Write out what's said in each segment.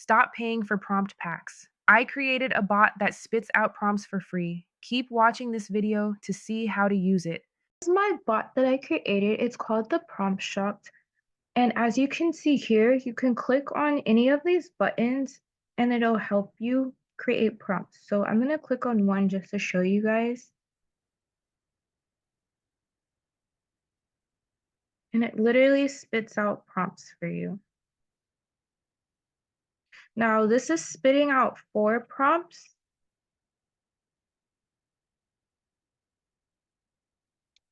Stop paying for prompt packs. I created a bot that spits out prompts for free. Keep watching this video to see how to use it. This is my bot that I created. It's called the Prompt Shop. And as you can see here, you can click on any of these buttons and it'll help you create prompts. So I'm going to click on one just to show you guys. And it literally spits out prompts for you. Now this is spitting out 4 prompts.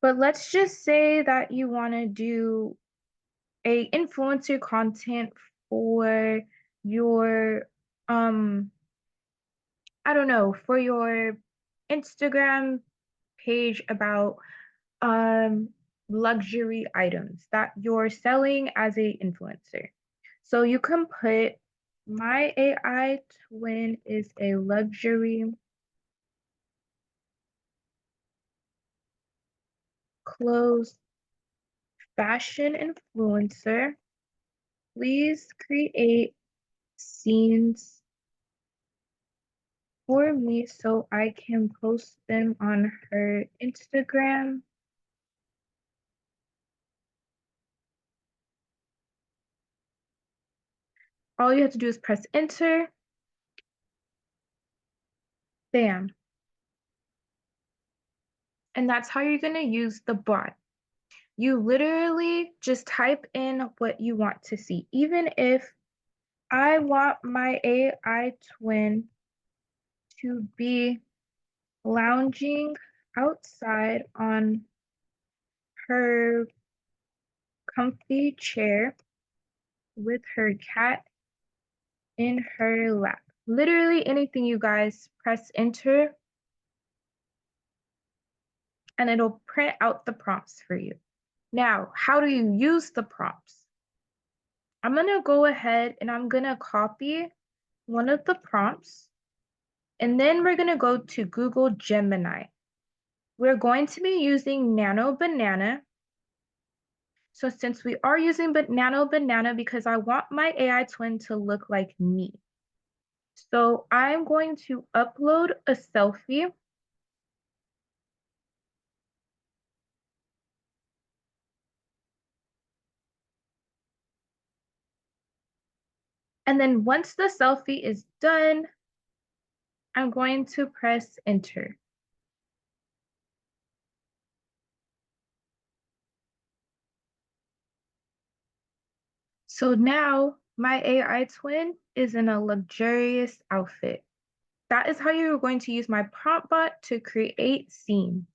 But let's just say that you want to do a influencer content for your I don't know, for your Instagram page about um luxury items that you're selling as a influencer. So you can put my AI twin is a luxury clothes fashion influencer. Please create scenes for me so I can post them on her Instagram. All you have to do is press enter. Bam. And that's how you're going to use the bot. You literally just type in what you want to see. Even if I want my AI twin to be lounging outside on her comfy chair with her cat in her lap. Literally anything, you guys. Press enter and it'll print out the prompts for you. Now, how do you use the prompts? I'm going to go ahead and I'm going to copy one of the prompts, and then we're going to go to Google Gemini. We're going to be using Nanao Banana. So since we are using Nanao Banana because I want my AI twin to look like me. So I'm going to upload a selfie. And then once the selfie is done, I'm going to press enter. So now my AI twin is in a luxurious outfit. That is how you're going to use my prompt bot to create scenes.